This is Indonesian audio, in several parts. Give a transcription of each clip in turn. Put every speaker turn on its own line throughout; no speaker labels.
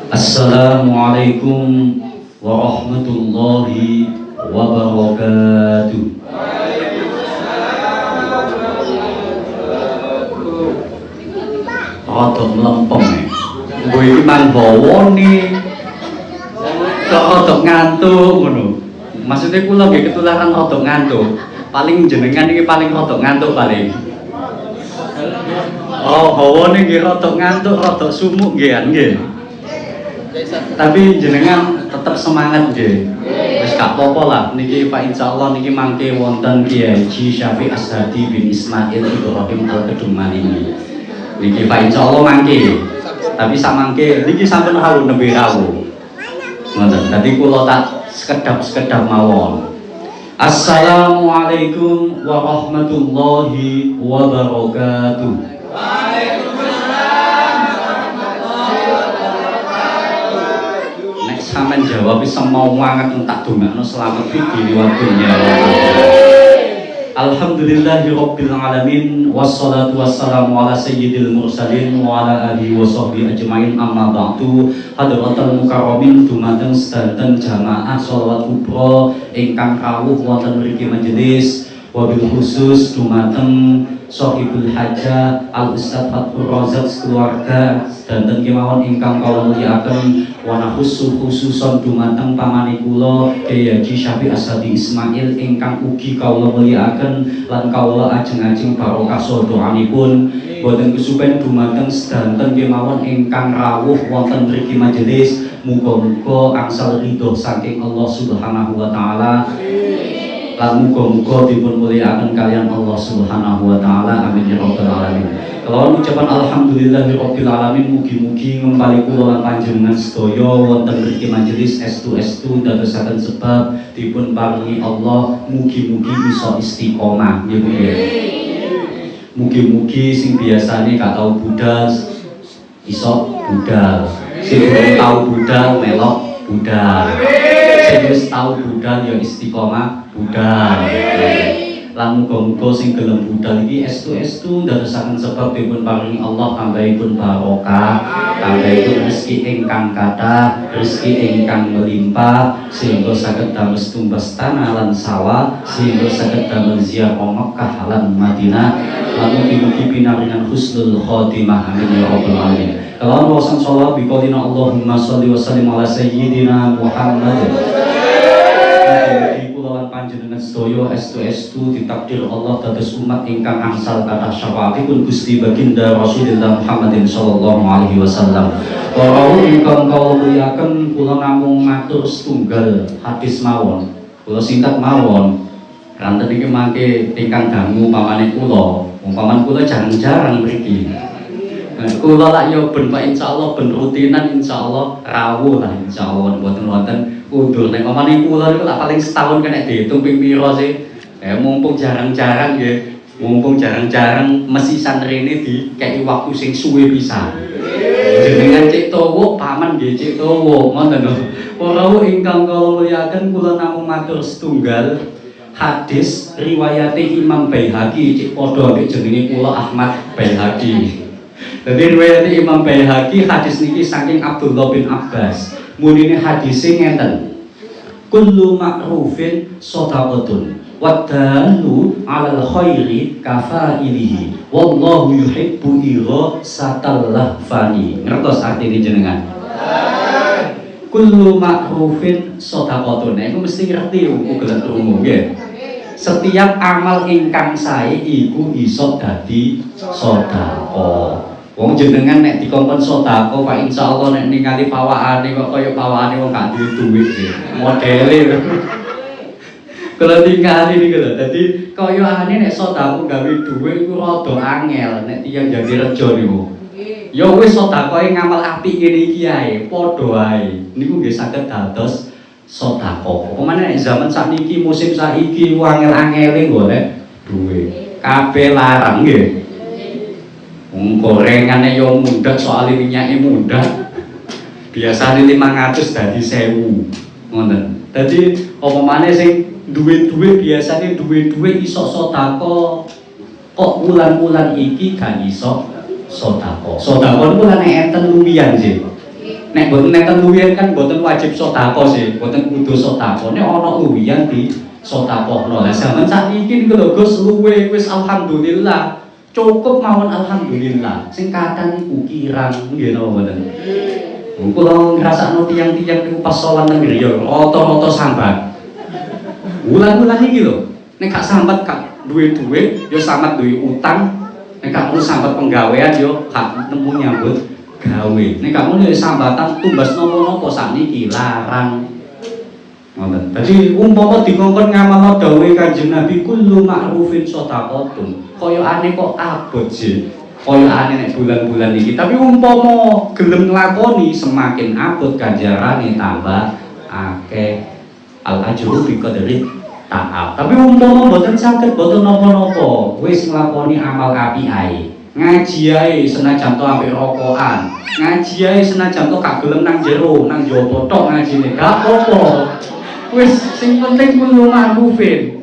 Assalamualaikum warahmatullahi wabarakatuh. Rada mlempem. Gue iki mang bawa nih. Kok rada ngantuk ngono. Maksudnya kula nggih ketularan rada ngantuk. Paling jenengan iki paling rada ngantuk paling. Oh, hawane nggih rada ngantuk, rada sumuk nggih. Tapi jenengan tetap semangat nggih. Wis gak apa-apa lah niki Pak insyaallah niki mangke wonten Kiai Syafi'i Ashadi bin Ismail Ibrahim Al-Kedumani. Niki Pak insyaallah mangke. Tapi samangke niki sampun rawuh nembe rawuh. Ngoten. Dadi kula tak sekedap mawon. Assalamualaikum warahmatullahi wabarakatuh. Nek sampean jawab semau banget entak dongakno selamat fikih wa dunya. Alhamdulillahirabbil alamin wassalatu wassalamu ala sayyidil mursalin wa ala alihi wa sahbihi ajmain amma ba'du. Hadratul mukarramin dumateng sedanten jamaah sholawat kubra ingkang rawuh wonten mriki majelis, wabil khusus dumateng Sohibul Hajah Al Ustadz Fathur Razak keluarga sedanten kemawon ingkang kula mulyakaken wa khususon dumateng pamane kula Kiai Haji Syafi'i Ashadi Ismail ingkang ugi kula mulyakaken lan kula ajeng-ajeng barokah doanipun boten kesupen dumateng sedanten kemawon ingkang rawuh wonten mriki majelis. Muga-muga angsal ridho saking Allah Subhanahu wa taala. Lan muga-muga dipun mulyakaken kalian Allah Subhanahu wa taala. Amin ya rabbal alamin. Kelawan ucapan alhamdulillahirabbil alamin, mugi-mugi ngempali kula lan panjenengan sedaya wonten mriki majelis estu dadosaken sebab dipun paringi Allah mugi-mugi bisa istiqomah nggih Bu. Mugi-mugi sing biasane gak tau budal iso budal. Sing durung tau budal melok budal. Sing wis tau budal ya istiqomah budal. Lan muga-muga sing gelem budal iki estu dadosaken sebab dipun paringi Allah tambahipun barokah, tambahipun rezeki ingkang kathah, rezeki ingkang melimpah sehingga saged damel tumbas tanah lan sawah, sehingga saged damel ziarah Makkah lan Madinah. Lan mugi-mugi pinaringan husnul khotimah. Amin ya rabbal alamin. Kalau wasan sholawat biqaulina Allahumma sholli wa sallim ala sayyidina Muhammad. Kulawan panjenengan sedaya estu ditakdir Allah dados umat ingkang angsal kathah syafaatipun Gusti Baginda Rasulullah Muhammadin sallallahu alaihi wasallam. Para ingkang kula muliaken, kula namung matur setunggal hadis mawon. Kula singkat mawon. Kanten iki mangke ingkang dangu pamane kula. Umpaman kula jarang-jarang mriki. Kula lak yo ben Pak insyaallah ben rutinan insyaallah rawuh lah insyaallah mboten wonten undur nek pamane kula niku lak paling setahun kena diitung ping pira sih. Mumpung jarang-jarang nggih, mumpung jarang-jarang mesisan rene dikeki waktu sing suwe pisan. Jenengan cek towo paman nggih cek towo ngoten lho. Para ingkang kula mulyakaken kula namung matur setunggal hadis riwayate Imam Baihaqi cek padha ambek jenenge kula Ahmad Baihaqi. Jadi riwayat Imam Baihaqi hadis niki saking Abdullah bin Abbas. Munine hadise ngenten. Kullu ma'rufin shadaqatun wa dallu 'alal khairi kafa'ilihi wallahu yuhibbu irasatal lahfani. Ngertos artine jenengan? Kullu ma'rufin shadaqatun. Iku mesti ngerti ugelan krungu nggih. Setiap amal ingkang sae iku iso dadi sedekah. Wong jenengan nek dikongkon sedekah Pak insyaallah nek ningali pawakane kok kaya pawakane wong gak duwe duit sih. Modele lho. Kalau ningali niku lho. Dadi kaya ane nek sedekah gawe duit iku rada angel nek tiyang jadi rejo niku. Ya wis sedekahe ngamal apik ngene iki ae, padha ae. Niku nggih saged dados sedekah. Pemane nek zaman sakniki musim saiki angel-angele golek duit. Kabeh larang nggih. Gorengane yo mudah soal minyake mudah. Biasane 500 dadi 1000. Ngoten. Dadi apa maneh sing duwe-duwe biasane duwe-duwe iso sedekah kok wulan-wulan iki gak iso sedekah. Sedekah niku lan enten luwihan sih. Nek boten nenten luwihan kan boten wajib sedekah sih, boten kudu sedekah. Nek ana luwihan di sedekahno. Lah sampeyan sakniki niku lho Gus luwe wis alhamdulillah. Cukup mawon alhamdulillah. Sing kathah niku kirang nggih napa mboten. Kula ngrasakno tiyang-tiyang niku pas salat nang griya rata-rata sambat. Wulan-wulan iki lho, nek gak sambat gak duwe dhuwit, ya sambat duwe utang. Nek gak mung sambat penggawean yo gak nemu nyambut gawe. Nek gak mung sambatan tumbas napa-napa sakniki larang. Ngoten. Dadi umpama dikongkon ngamalno dawuhe Kanjeng Nabi kullu ma'rufin shadaqatun. Kaya ane kok abot sih. Kaya ane nek bulan-bulan iki. Tapi umpama gelem nglakoni semakin abot ganjarane tambah akeh. Al ajru bi qadri ta'ab. Tapi umpama mboten saged mboten napa-napa, wis nglakoni amal apik ae. Ngaji ae senajan to ambek rokokan. Ngaji ae senajan to gak gelem nang jero, nang jowo tok ngajine gak apa-apa. Wis sing penting kudu ma'rufin.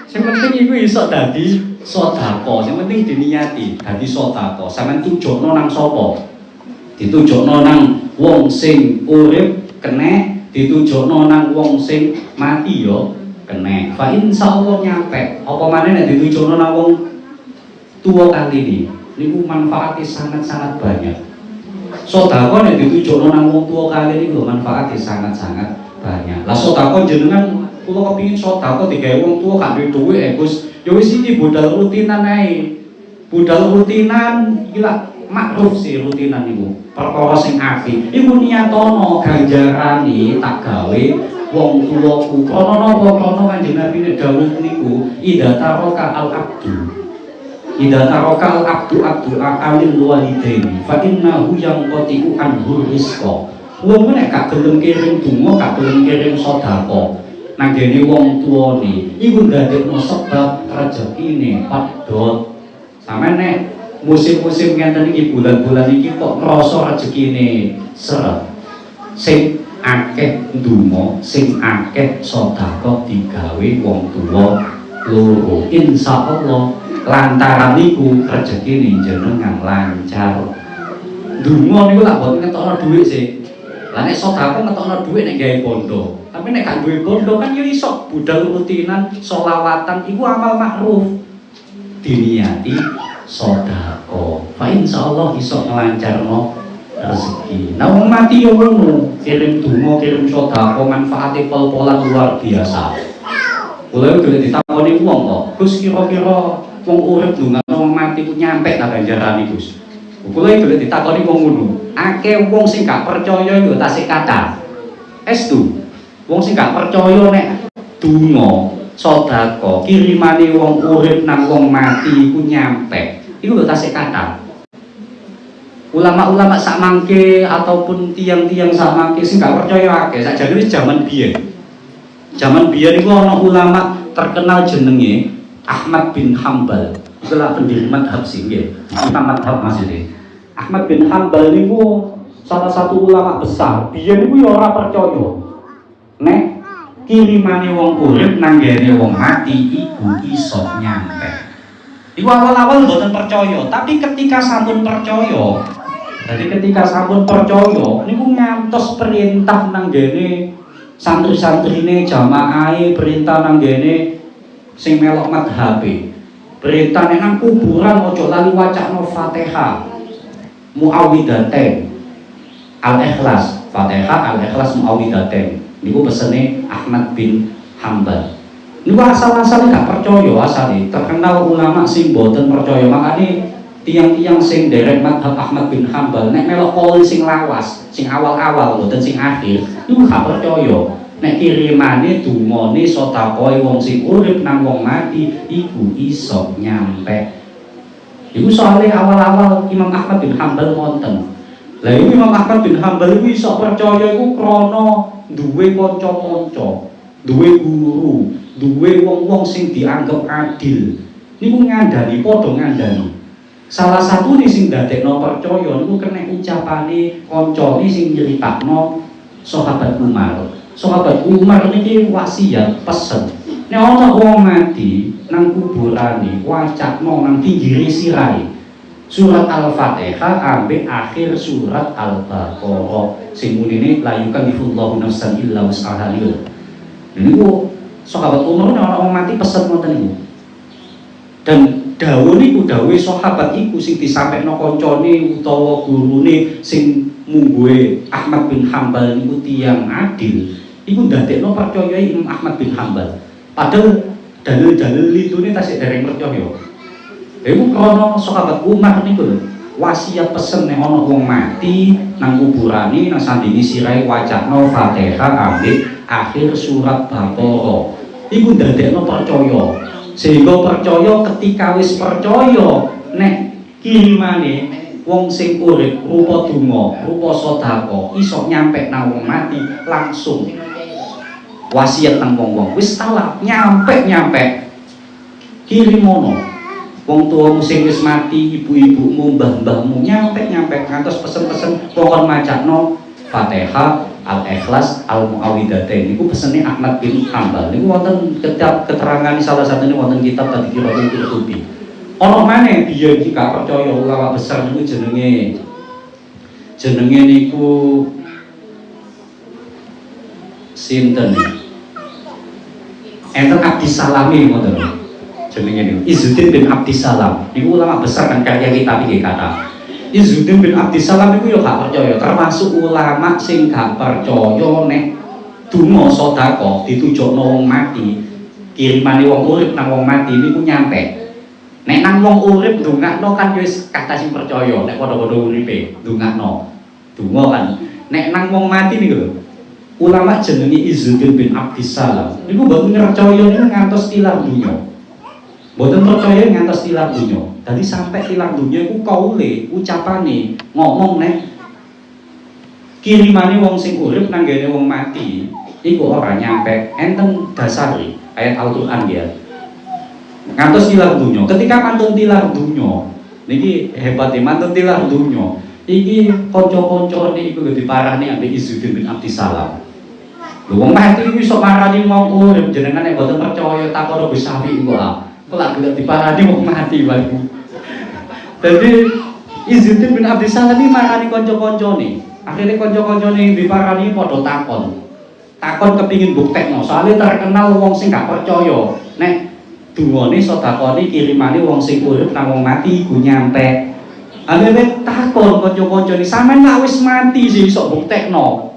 Sing penting iku iso dadi sedekah. Sing penting diniati dadi sedekah. Sampeyan tujokno nang sapa? Ditujokno nang wong sing urip kene, ditujokno nang wong sing mati yo kene. Fa insyaallah nyampe. Apa maneh nek ditujokno nang wong tuwa kali ini niku manfaatnya sangat-sangat banyak. Sedekah nek ditujokno nang wong tuwa kali ini lho manfaatnya sangat-sangat banyak. Lah sedekah jenengan kula kepengin sedekah digawe wong tuwa gak duwe dhuwit Gus. Ya wis iki budal rutinan ae. Budal rutinan iki lak makruf sih rutinan niku. Perkara sing apik. Iku niyatono ganjarane tak gawe wong tuwaku. Krana napa? Krana Kanjeng Nabi nek dawuh niku idza taraka al-abdu. Idza taraka al-abdu alil walidaini fa innahu yanqati'u anhu rizqa. Wong nek gak gelem kirim donga, gak gelem kirim sedekah nang gene wong tuwane, iku ndadekno sebab rezekine padhot. Sampeyan nek musim-musim ngenten iki bulan-bulan iki kok ngrasa rezekine seret. Sing akeh donga, sing akeh sedekah digawe wong tuwa loro. Insyaallah lantaran niku rezekine jenengan lancar. Donga niku lak boten ngetokno dhuwit sih. Lah nek sedekah ngetokno dhuwit nek gawe bondo. Tapi nek gak duwe bondo kan yo iso budal rutinan, sholawatan iku amal makruf. Diniati sedekah. Fa insyaallah iso nglancarno rezeki. Nah wong mati yo ngono, kirim donga, kirim sedekah manfaate pol-polan luar biasa. Kula yo ditakoni wong kok, Gus kira-kira wong urip ndongakno wong mati ku nyampe ta ganjarane Gus. Kula iki ditakoni wong ngono. Akeh wong sing gak percaya yo tasih kathah. Estu. Wong sing gak percaya nek donga, sedekah, kirimane wong urip nang wong mati iku nyampe. Iku lho tasih kathah. Ulama-ulama sak mangke ataupun tiang-tiang sak mangke sing gak percaya akeh. Sakjane wis jaman biyen. Jaman biyen iku ana ulama terkenal jenenge Ahmad bin Hambal. Iku lah pendiri madhab sih nggih. Imam madhab maksudnya. Ahmad bin Hambal niku salah satu ulama besar. Biyen niku ya ora percaya nek kirimane wong urip nang gene wong mati iku iso nyampe. Iku awal-awal mboten percaya, tapi ketika sampun percaya, ketika sampun percaya niku ngantos perintah nang gene santri-santrine jamaahe, perintah nang gene sing melok madhabe. Perintah nek nang kuburan aja lali wacana Fatihah. Muawwidatain. Al-Ikhlas, Fatihah, Al-Ikhlas, Muawwidatain. Niku pesene Ahmad bin Hambal. Niku asal-asale gak percaya asale. Terkenal ulama sing boten percaya. Makane tiang-tiang sing derek madhab Ahmad bin Hambal nek melok kaul sing lawas, sing awal-awal boten sing akhir, niku gak percaya. Nek kirimane dungane sedekahe wong sing urip nang wong mati iku iso nyampe. Iku soalé awal-awal Imam Ahmad bin Hambal wonten. Lah iku Imam Ahmad bin Hambal iku iso percaya iku krana duwe kanca-kanca, duwe guru, duwe wong-wong sing dianggep adil. Niku ngandani, padha ngandani. Salah satu nih sing dadekno percaya niku kena ucapane kancane sing nyeritakno sahabat Umar. Sahabat Umar niki wasiat pesen. Nek ana wong mati nang kuburane, wacakno nang pinggire sirahe. Surat Al-Fatihah ambek akhir surat Al-Baqarah. Sing munine la yukallifullahu nafsan illa wus'aha. Niku sahabat Umar ana wong mati pesen ngoten niku. Dan dawuh niku dawuhe sahabat iku sing disampaikan kancane utawa gurune sing mungguhe Ahmad bin Hambal niku tiyang adil. Iku ndadekno percaya Imam Ahmad bin Hambal. Padahal dalil-dalil litune tasik dereng percaya. Iku krana sahabat Umar niku lho, wasiat pesen nek ana wong mati nang kuburane nang sandingi sirahe wacana Fatihah ambek akhir surat Baqarah. Iku ndadekno percaya. Sehingga percaya ketika wis percaya nek kirimane wong sing urip rupa donga, rupa sedekah iso nyampe nang wong mati langsung wasiat nang wong-wong wis talak nyampe kirimono. Wong tuamu sing wis mati, ibu-ibumu, mbah-mbahmu nyampe ngantos pesen-pesen pokon macakno Fatihah, Al-Ikhlas, Al-Muawwidzatain. Niku pesene Ahmad bin Hambal. Niku wonten keterangan salah satune wonten kitab Tadhkiratul Qurtubi. Ana maneh biyen iki gak percaya ulama besar niku jenenge niku sinten? Enten Abdi Salami ngoten. Jenenge niku Izzuddin bin Abdissalam. Niku ulama besar kan karya kitab iki kata. Izzuddin bin Abdissalam niku yo gak percaya, termasuk ulama sing gak percaya nek donga sedekah ditujokno wong mati, kirimane wong urip nang wong mati niku nyampe. Nek nang wong urip ndongakno kan wis kata sing percaya, nek padha-padha uripe ndongakno. Donga kan. Nek nang wong mati niku lho. Ulama jenenge Izzuddin bin Abdissalam. Niku mboten percaya niku ngantos tilar donya. Mboten percaya ngantos tilar dunya. Dadi sampai tilar dunya iku kaule ucapane ngomong nek kirimane wong sing urip nang gene wong mati iku ora nyampe. Enten dasari ayat Al-Qur'an ya. Ngantos tilar dunya. Ketika mantun tilar dunya, niki hebate mantun tilar dunya. Iki kanca-kancane iku diparani ambek Izzuddin bin Abdissalam. Lho wong mati iku iso marani wong urip jenengan nek mboten percaya takon Gus Safi kok ah. Kelak gelek diparani wong mati wae. Dadi Izzuddin bin Abdissalam iki marani kanca-kancane. Akhire kanca-kancane diparani padha takon. Takon kepingin buktekno, soalnya terkenal wong sing gak percaya nek dungane sedekahane kirimane wong sing urip nang wong mati iku nyampe. Akhire takon kanca-kancane, sampean lak wis mati sih iso buktekno.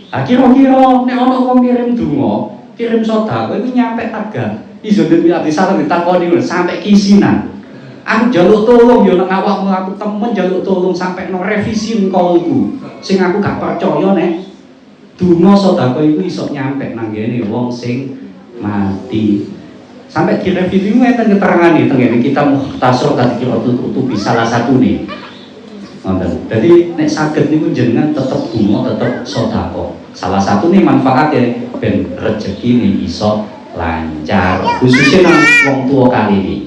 Lah kira-kira nek ana wong kirim donga, kirim sedekah iku nyampe tagah. Izzuddin bin Abdissalam ditakoni lho sampai kisinan. Aku njaluk tolong yo nang awakmu, aku temen njaluk tolong sampai no revisi engko iku. Sing aku gak percaya nek donga sedekah iku iso nyampe nang ngene wong sing mati. Sampai direvisi ngeten keterangane teng ngene kita Mukhtasar Tadhkiratul Qurtubi salah satune. Ngoten. Dadi nek saged niku jenengan tetep donga, tetep sedekah. Salah satune manfaatnya ben rezekine iso lancar, khususnya nang wong tua kali ini.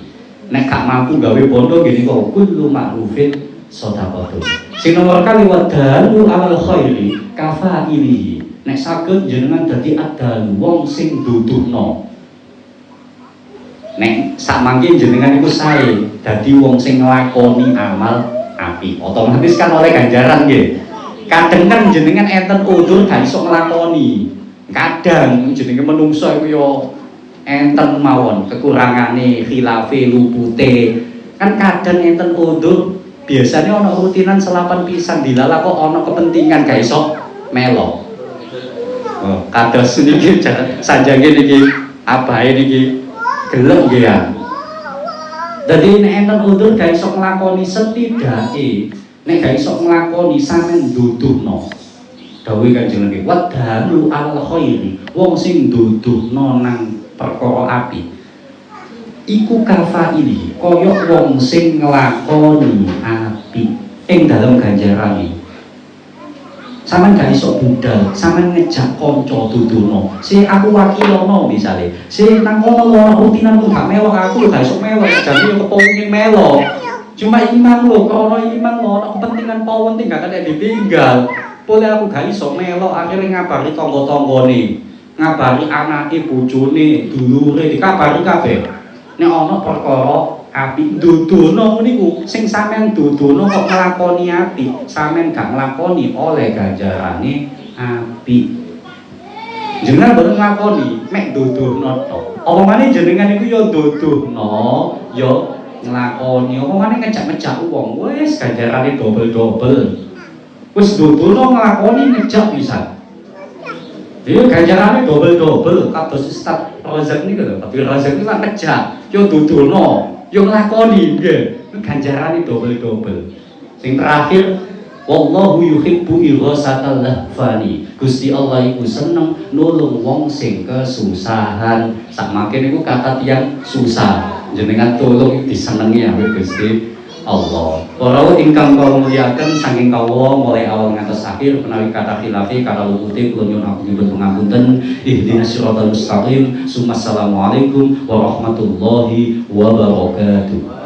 Nek gak mampu gawe bondo gini kok kullu ma'rufin sedekah. Sing nomor kali wadalu alal khairi kafailihi. Nek saged jenengan dadi adalu wong sing duduhno. Nek sak mangke jenengan iku sae dadi wong sing nglakoni amal apik, otomatis kan oleh ganjaran nggih. Kadang kan jenengan enten udzur gak iso nglakoni. Kadang jenenge menungso iku yo enten mawon kekurangane khilafe lupute. Kan kadang enten udzur, biasanya ana rutinan selapan pisan dilala kok ana kepentingan gak iso melo. Oh, kados niki sanjange niki abahe niki gelem nggih ya. Dadi nek enten udzur gak iso nglakoni setidake nek gak iso nglakoni sampean duduhno. Dawuh Kanjeng Nabi, wadalu al khairi, wong sing duduhno nang perkara api. Iku kafaili, kaya wong sing nglakoni api ing dalem ganjaran iki. Sampeyan gak iso budal, sampeyan ngejak kanca duduhno. Si aku wakilono misale, si nang kono rutinan ku gak mewah, aku gak iso mewah, jadi yo kepengin melo. Cuma iman lho, krana iman lho, ana kepentingan penting gak kena ditinggal. Boleh aku gak iso melo, akhirnya ngabari tangga-tanggane, ngabari anake, bojone, dulure, dikabari kabeh. Nek ana perkara apik dudono niku sing sampean dudono kok nglakoni apik sampean gak nglakoni oleh ganjarane apik jenengan boten nglakoni mek dudono tok apa maneh jenengan iku ya dudono ya nglakoni apa maneh ngejak-ngejak wong wis ganjarane double-double wis dudono nglakoni ngejak pisan iya ganjarane double-double kados Ustaz Rozak niku lho tapi Rozak niku ngejak yo dudono yo nglakoni nggih ganjarane double-double sing terakhir wallahu yuhibbu ighasatal lahfani Gusti Allah iku seneng nulung wong sing kesusahan sakmake niku kata tiyang susah jenengan tulung disenengi ambek Gusti Allah. Para ingkang kula muliaken saking kawula mulai awal ngantos akhir menawi kata khilafi kata luputi kula nyuwun agung pangapunten ihdinas siratal mustaqim. Assalamualaikum warahmatullahi wabarakatuh.